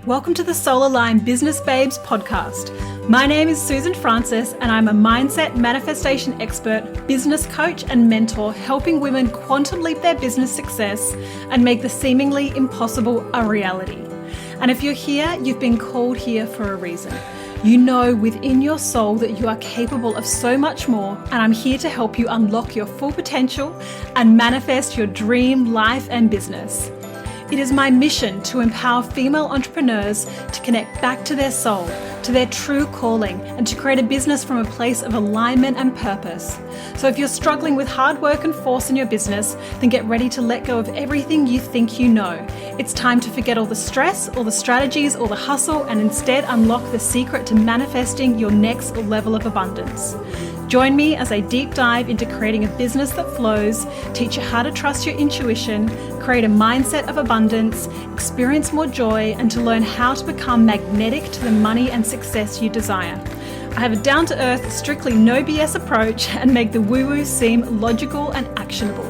Welcome to the Solar Line Business Babes podcast. My name is Susan Francis and I'm a mindset manifestation expert, business coach and mentor helping women quantum leap their business success and make the seemingly impossible a reality. And if you're here, you've been called here for a reason. You know within your soul that you are capable of so much more, and I'm here to help you unlock your full potential and manifest your dream life and business. It is my mission to empower female entrepreneurs to connect back to their soul, to their true calling, and to create a business from a place of alignment and purpose. So if you're struggling with hard work and force in your business, then get ready to let go of everything you think you know. It's time to forget all the stress, all the strategies, all the hustle, and instead unlock the secret to manifesting your next level of abundance. Join me as I deep dive into creating a business that flows, teach you how to trust your intuition, create a mindset of abundance, experience more joy, and to learn how to become magnetic to the money and success you desire. I have a down-to-earth, strictly no BS approach and make the woo-woo seem logical and actionable.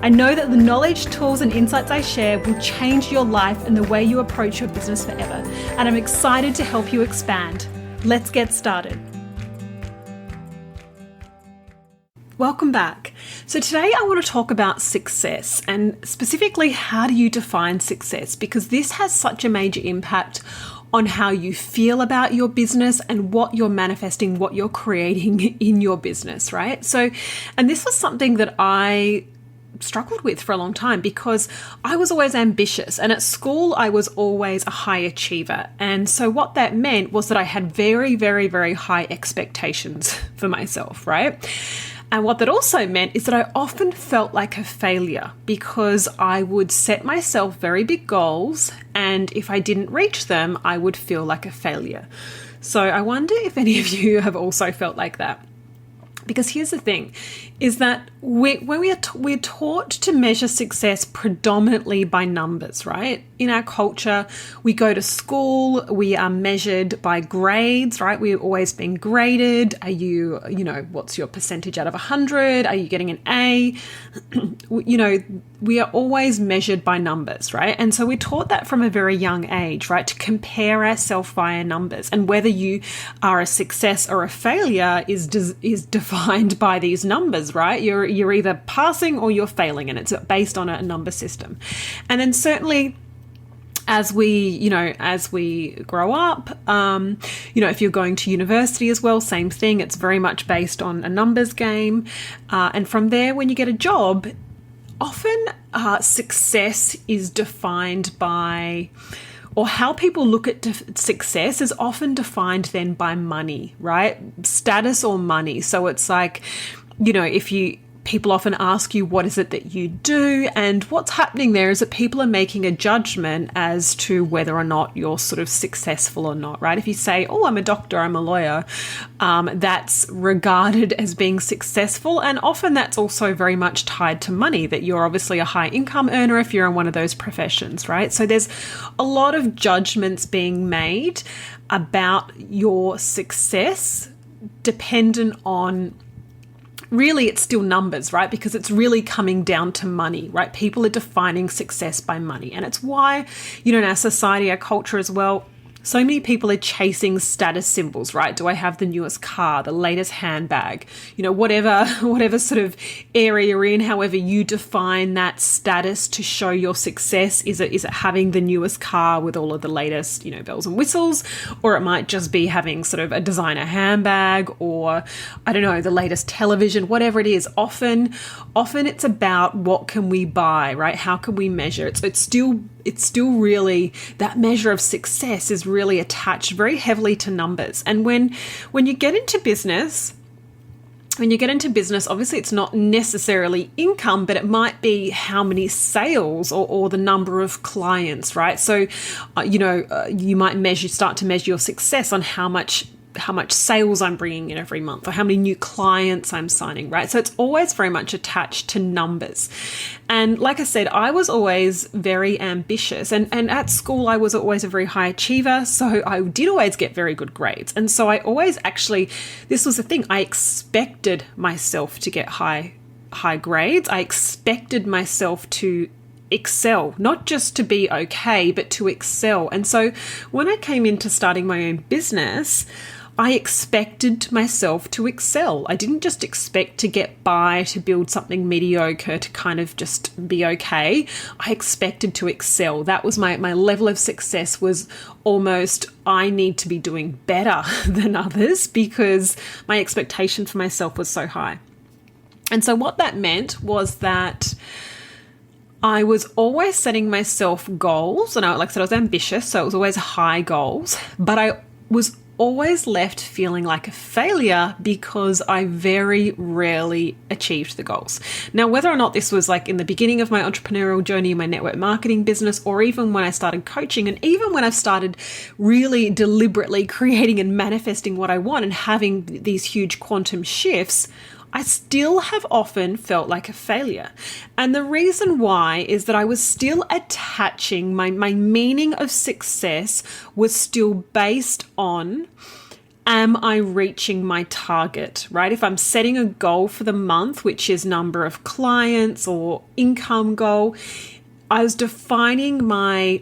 I know that the knowledge, tools, and insights I share will change your life and the way you approach your business forever. And I'm excited to help you expand. Let's get started. Welcome back. So today I want to talk about success and specifically how do you define success, because this has such a major impact on how you feel about your business and what you're manifesting, what you're creating in your business, right? So, and this was something that I struggled with for a long time because I was always ambitious, and at school I was always a high achiever. And so what that meant was that I had very, very, very high expectations for myself, right? And what that also meant is that I often felt like a failure because I would set myself very big goals, and if I didn't reach them, I would feel like a failure. So I wonder if any of you have also felt like that. Because here's the thing, is that we're taught to measure success predominantly by numbers, right? In our culture, we go to school, we are measured by grades, right? We're always being graded. Are you what's your percentage out of 100? Are you getting an A? We are always measured by numbers, right? And so we're taught that from a very young age, right? To compare ourselves via numbers, and whether you are a success or a failure is defined by these numbers, right? You're either passing or you're failing, and it's based on a number system. And then certainly as we grow up, if you're going to university as well, same thing. It's very much based on a numbers game. And from there, when you get a job, often success is defined by, or how people look at success is often defined then by money, right? Status or money. So it's like, people often ask you, what is it that you do? And what's happening there is that people are making a judgment as to whether or not you're sort of successful or not, right? If you say, oh, I'm a doctor, I'm a lawyer, that's regarded as being successful. And often that's also very much tied to money, that you're obviously a high income earner if you're in one of those professions, right? So there's a lot of judgments being made about your success dependent on, really, it's still numbers, right? Because it's really coming down to money, right? People are defining success by money. And it's why, in our society, our culture as well, so many people are chasing status symbols, right? Do I have the newest car, the latest handbag, whatever sort of area you're in, however you define that status to show your success. Is it having the newest car with all of the latest, bells and whistles, or it might just be having sort of a designer handbag, or I don't know, the latest television, whatever it is. Often it's about what can we buy, right? How can we measure? It's still really, that measure of success is really attached very heavily to numbers. And when you get into business, obviously it's not necessarily income, but it might be how many sales or the number of clients, right? So, you might start to measure your success on how much sales I'm bringing in every month, or how many new clients I'm signing, right? So it's always very much attached to numbers. And like I said, I was always very ambitious, and at school I was always a very high achiever, so I did always get very good grades. And so I always this was the thing, I expected myself to get high grades. I expected myself to excel, not just to be okay, but to excel. And so when I came into starting my own business, I expected myself to excel. I didn't just expect to get by, to build something mediocre, to kind of just be okay. I expected to excel. That was my level of success, was almost, I need to be doing better than others because my expectation for myself was so high. And so what that meant was that I was always setting myself goals, and like I said, I was ambitious, so it was always high goals, but I was always left feeling like a failure because I very rarely achieved the goals. Now, whether or not this was like in the beginning of my entrepreneurial journey, my network marketing business, or even when I started coaching, and even when I've started really deliberately creating and manifesting what I want and having these huge quantum shifts, I still have often felt like a failure. And the reason why is that I was still attaching my meaning of success was still based on, am I reaching my target, right? If I'm setting a goal for the month, which is number of clients or income goal, I was defining my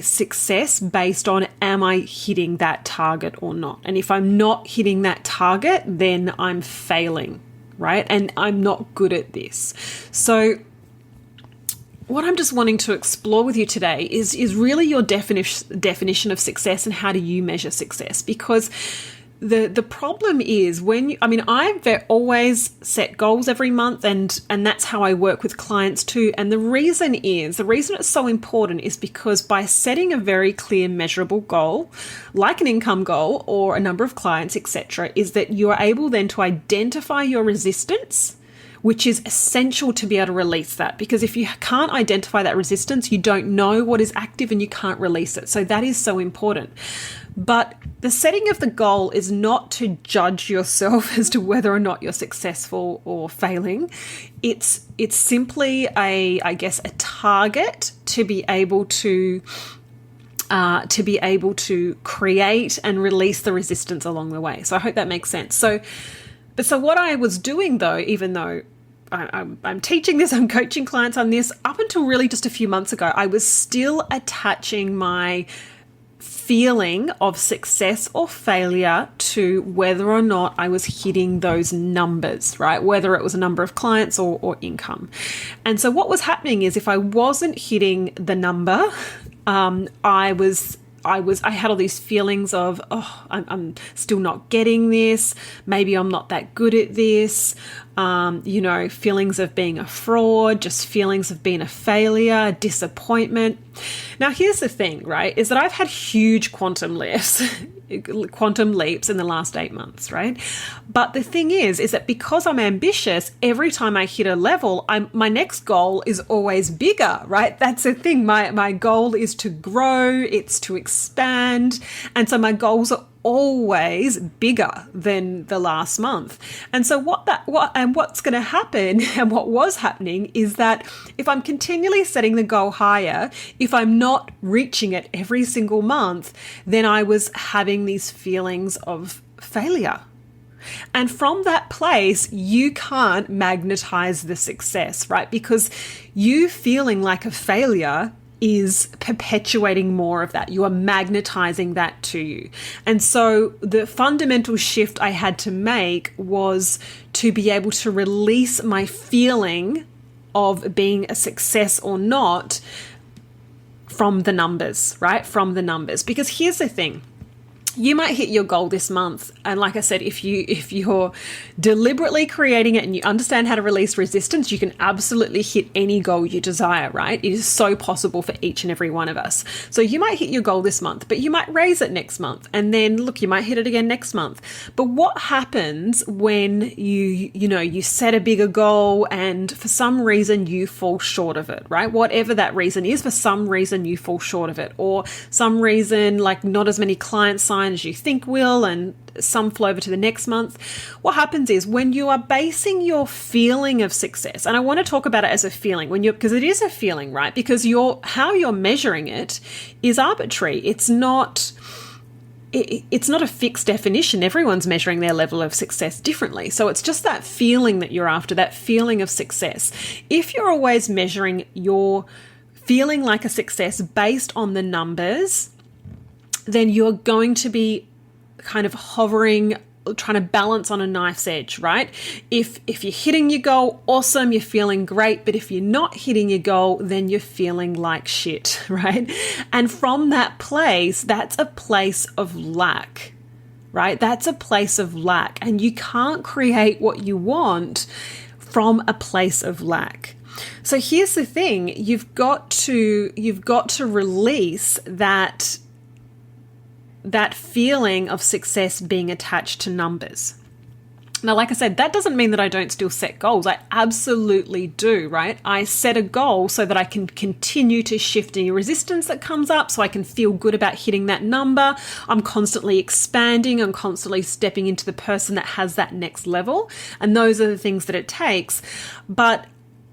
success based on, am I hitting that target or not? And if I'm not hitting that target, then I'm failing, right? And I'm not good at this. So what I'm just wanting to explore with you today is really your definition of success and how do you measure success? Because the problem is I've always set goals every month, and that's how I work with clients too. And the reason it's so important is because by setting a very clear measurable goal, like an income goal or a number of clients, etc., is that you're able then to identify your resistance, which is essential to be able to release that. Because if you can't identify that resistance, you don't know what is active and you can't release it. So that is so important. But the setting of the goal is not to judge yourself as to whether or not you're successful or failing. It's simply a target to be able to create and release the resistance along the way. So I hope that makes sense. So what I was doing though, even though I'm teaching this, I'm coaching clients on this, up until really just a few months ago, I was still attaching my feeling of success or failure to whether or not I was hitting those numbers, right? Whether it was a number of clients or income. And so what was happening is if I wasn't hitting the number, I had all these feelings of, I'm still not getting this. Maybe I'm not that good at this. Feelings of being a fraud, just feelings of being a failure, disappointment. Now, here's the thing, right, is that I've had huge quantum leaps in the last 8 months, right? But the thing is that because I'm ambitious, every time I hit a level, my next goal is always bigger, right? That's the thing. My goal is to grow, it's to expand. And so my goals are always bigger than the last month. And so what's going to happen, and what was happening, is that if I'm continually setting the goal higher, if I'm not reaching it every single month, then I was having these feelings of failure. And from that place, you can't magnetize the success, right? Because you feeling like a failure is perpetuating more of that. You are magnetizing that to you. And so the fundamental shift I had to make was to be able to release my feeling of being a success or not from the numbers, right? From the numbers. Because here's the thing. You might hit your goal this month. And like I said, if you're deliberately creating it and you understand how to release resistance, you can absolutely hit any goal you desire, right? It is so possible for each and every one of us. So you might hit your goal this month, but you might raise it next month. And then look, you might hit it again next month. But what happens when you set a bigger goal and for some reason you fall short of it, right? Whatever that reason is, for some reason you fall short of it, or some reason like not as many clients sign as you think will, and some flow over to the next month. What happens is when you are basing your feeling of success, and I want to talk about it as a feeling, because it is a feeling, right? Because how you're measuring it is arbitrary. It's not it's not a fixed definition. Everyone's measuring their level of success differently. So it's just that feeling that you're after, that feeling of success. If you're always measuring your feeling like a success based on the numbers, then you're going to be kind of hovering, trying to balance on a knife's edge, right? If you're hitting your goal, awesome, you're feeling great. But if you're not hitting your goal, then you're feeling like shit, right? And from that place, that's a place of lack, right? That's a place of lack. And you can't create what you want from a place of lack. So here's the thing, you've got to release that feeling of success being attached to numbers. Now, like I said, that doesn't mean that I don't still set goals. I absolutely do, right? I set a goal so that I can continue to shift any resistance that comes up, so I can feel good about hitting that number. I'm constantly expanding. I'm constantly stepping into the person that has that next level. And those are the things that it takes. But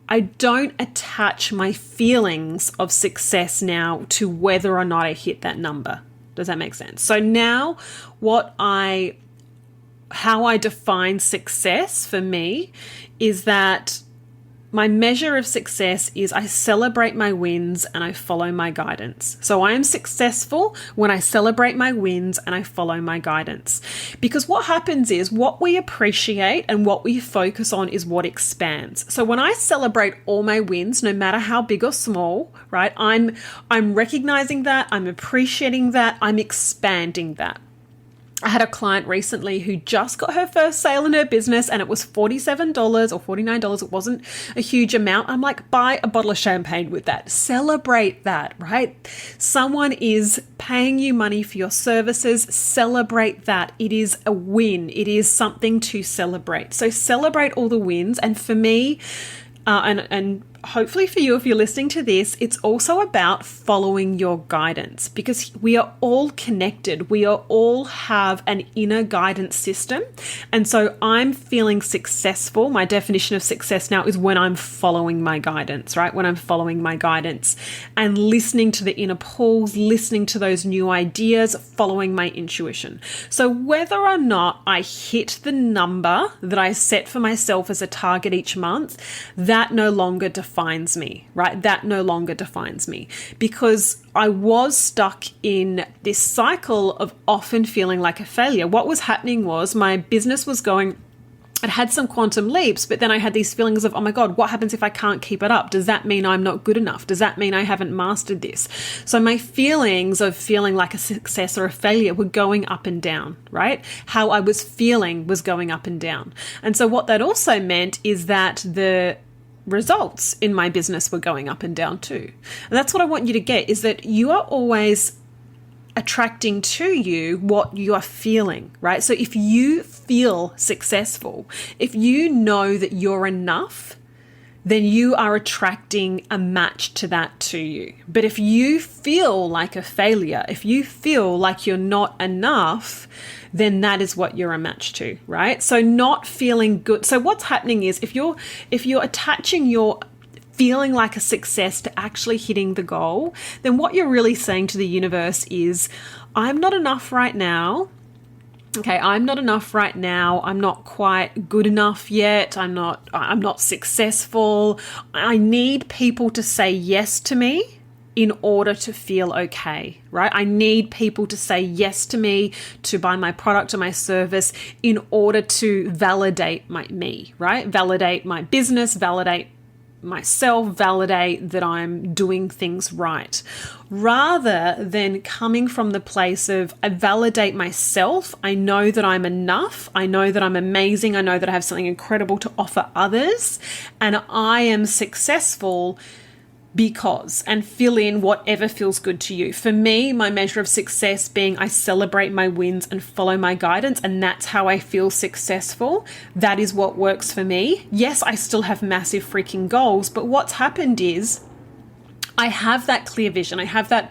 I don't attach my feelings of success now to whether or not I hit that number. Does that make sense? So now how I define success for me is that my measure of success is I celebrate my wins and I follow my guidance. So I am successful when I celebrate my wins and I follow my guidance. Because what happens is what we appreciate and what we focus on is what expands. So when I celebrate all my wins, no matter how big or small, right, I'm recognizing that, I'm appreciating that, I'm expanding that. I had a client recently who just got her first sale in her business and it was $47 or $49. It wasn't a huge amount. I'm like, buy a bottle of champagne with that. Celebrate that, right? Someone is paying you money for your services. Celebrate that. It is a win. It is something to celebrate. So celebrate all the wins. And for me, and hopefully for you, if you're listening to this, it's also about following your guidance, because we are all connected. We are all have an inner guidance system. And so I'm feeling successful. My definition of success now is when I'm following my guidance, right? When I'm following my guidance and listening to the inner pulls, listening to those new ideas, following my intuition. So whether or not I hit the number that I set for myself as a target each month, that no longer defines me, right? That no longer defines me, because I was stuck in this cycle of often feeling like a failure. What was happening was my business was going, it had some quantum leaps, but then I had these feelings of, oh my God, what happens if I can't keep it up? Does that mean I'm not good enough? Does that mean I haven't mastered this? So my feelings of feeling like a success or a failure were going up and down, right? How I was feeling was going up and down. And so what that also meant is that the results in my business were going up and down too. And that's what I want you to get, is that you are always attracting to you what you are feeling, right? So if you feel successful, if you know that you're enough, then you are attracting a match to that to you. But if you feel like a failure, if you feel like you're not enough, then that is what you're a match to, right? So not feeling good. So what's happening is if you're attaching your feeling like a success to actually hitting the goal, then what you're really saying to the universe is, I'm not enough right now. Okay, I'm not enough right now. I'm not quite good enough yet. I'm not successful. I need people to say yes to me in order to feel okay, right? I need people to say yes to me, to buy my product or my service in order to validate me, right? Validate my business, validate myself, validate that I'm doing things right, rather than coming from the place of I validate myself. I know that I'm enough. I know that I'm amazing. I know that I have something incredible to offer others, and I am successful because, and fill in whatever feels good to you. For me, my measure of success being I celebrate my wins and follow my guidance, and that's how I feel successful. That is what works for me. Yes, I still have massive freaking goals, but what's happened is I have that clear vision. I have that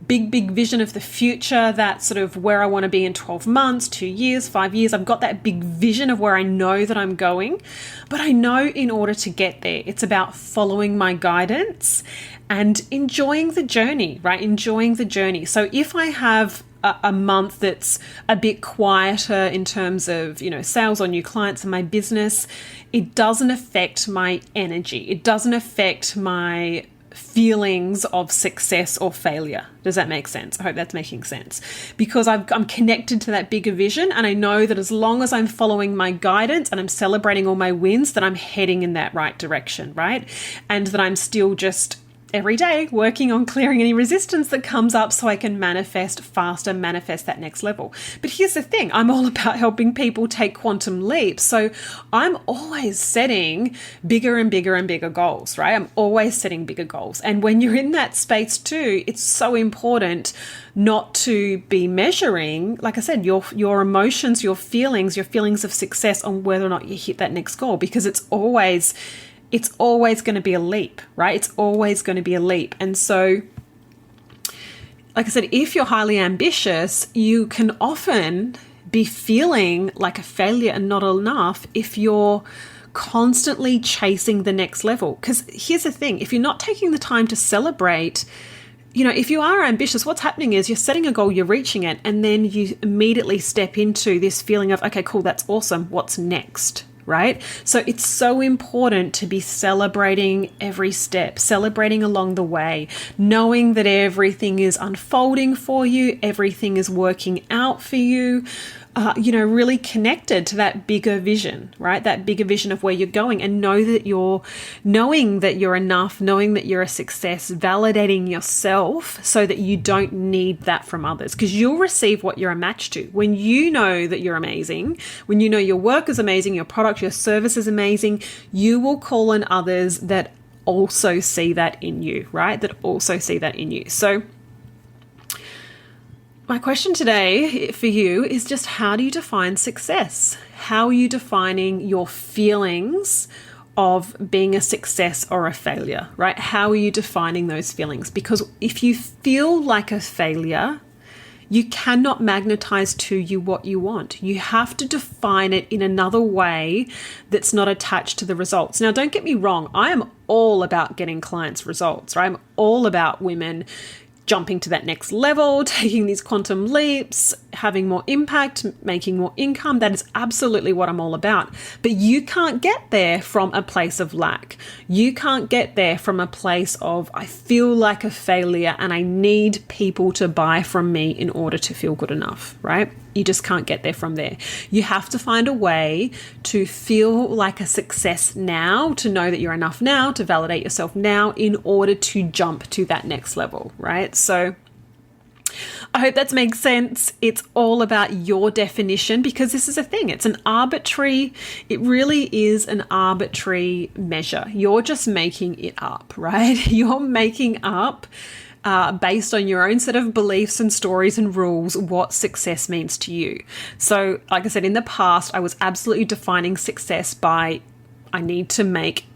big vision of the future, that sort of where I want to be in 12 months, 2 years, 5 years. I've got that big vision of where I know that I'm going, but I know in order to get there, it's about following my guidance and enjoying the journey, right? Enjoying the journey. So if I have a month that's a bit quieter in terms of, sales or new clients in my business, it doesn't affect my energy. It doesn't affect my feelings of success or failure. Does that make sense? I hope that's making sense, because I'm connected to that bigger vision, and I know that as long as I'm following my guidance and I'm celebrating all my wins, that I'm heading in that right direction, right? And that I'm still just every day working on clearing any resistance that comes up so I can manifest faster, manifest that next level. But here's the thing, I'm all about helping people take quantum leaps. So I'm always setting bigger and bigger and bigger goals, right? I'm always setting bigger goals. And when you're in that space too, it's so important not to be measuring, like I said, your emotions, your feelings of success on whether or not you hit that next goal, because it's always going to be a leap, right? It's always going to be a leap. And so, like I said, if you're highly ambitious, you can often be feeling like a failure and not enough if you're constantly chasing the next level. Because here's the thing, if you're not taking the time to celebrate, if you are ambitious, what's happening is you're setting a goal, you're reaching it, and then you immediately step into this feeling of, okay, cool, that's awesome. What's next? Right? So it's so important to be celebrating every step, celebrating along the way, knowing that everything is unfolding for you, everything is working out for you, really connected to that bigger vision, right? That bigger vision of where you're going, and knowing that you're enough, knowing that you're a success, validating yourself so that you don't need that from others, because you'll receive what you're a match to. When you know that you're amazing, when you know your work is amazing, your product, your service is amazing, you will call on others that also see that in you, right? That also see that in you. So my question today for you is just, how do you define success? How are you defining your feelings of being a success or a failure, right? How are you defining those feelings? Because if you feel like a failure, you cannot magnetize to you what you want. You have to define it in another way that's not attached to the results. Now, don't get me wrong. I am all about getting clients results, right? I'm all about women jumping to that next level, taking these quantum leaps, having more impact, making more income. That is absolutely what I'm all about. But you can't get there from a place of lack. You can't get there from a place of, I feel like a failure and I need people to buy from me in order to feel good enough, right? You just can't get there from there. You have to find a way to feel like a success now, to know that you're enough now, to validate yourself now in order to jump to that next level, right? So I hope that makes sense. It's all about your definition, because this is a thing. It really is an arbitrary measure. You're just making it up, right? You're making up based on your own set of beliefs and stories and rules, what success means to you. So, like I said, in the past, I was absolutely defining success by, I need to make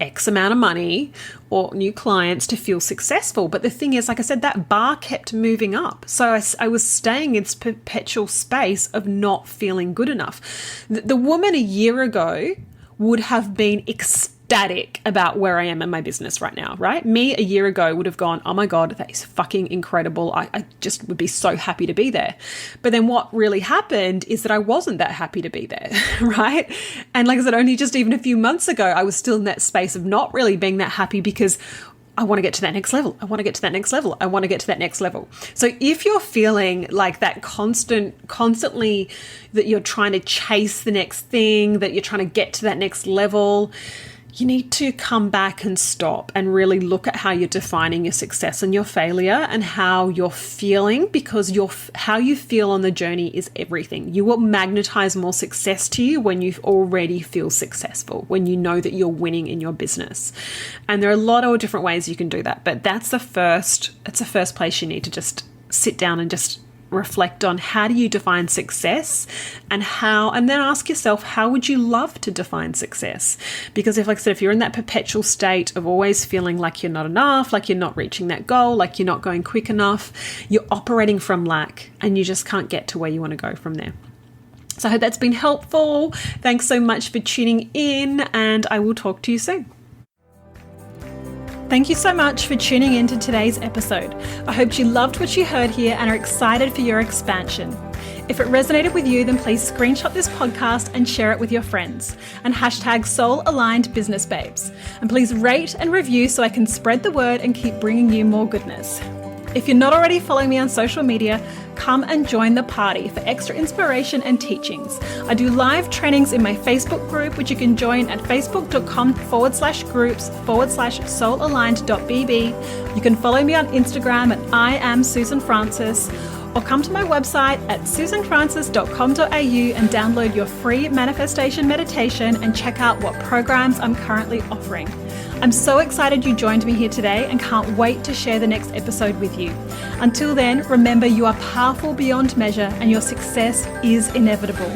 X amount of money or new clients to feel successful. But the thing is, like I said, that bar kept moving up. So I was staying in this perpetual space of not feeling good enough. The woman a year ago would have been ecstatic about where I am in my business right now, right? Me a year ago would have gone, oh my God, that is fucking incredible. I just would be so happy to be there. But then what really happened is that I wasn't that happy to be there, right? And like I said, only just even a few months ago, I was still in that space of not really being that happy, because I want to get to that next level. I want to get to that next level. I want to get to that next level. So if you're feeling like that constantly that you're trying to chase the next thing, that you're trying to get to that next level, you need to come back and stop and really look at how you're defining your success and your failure and how you're feeling, because how you feel on the journey is everything. You will magnetize more success to you when you already feel successful, when you know that you're winning in your business. And there are a lot of different ways you can do that, but it's the first place you need to just sit down and just reflect on, how do you define success, and then ask yourself, how would you love to define success? Because like I said, if you're in that perpetual state of always feeling like you're not enough, like you're not reaching that goal, like you're not going quick enough, you're operating from lack and you just can't get to where you want to go from there. So I hope that's been helpful. Thanks so much for tuning in, and I will talk to you soon. Thank you so much for tuning in to today's episode. I hope you loved what you heard here and are excited for your expansion. If it resonated with you, then please screenshot this podcast and share it with your friends. And hashtag Soul Aligned Business Babes. And please rate and review so I can spread the word and keep bringing you more goodness. If you're not already following me on social media, come and join the party for extra inspiration and teachings. I do live trainings in my Facebook group, which you can join at facebook.com/groups/soulaligned.bb. You can follow me on Instagram at I am Susan Francis, or come to my website at susanfrancis.com.au and download your free manifestation meditation and check out what programs I'm currently offering. I'm so excited you joined me here today and can't wait to share the next episode with you. Until then, remember you are powerful beyond measure and your success is inevitable.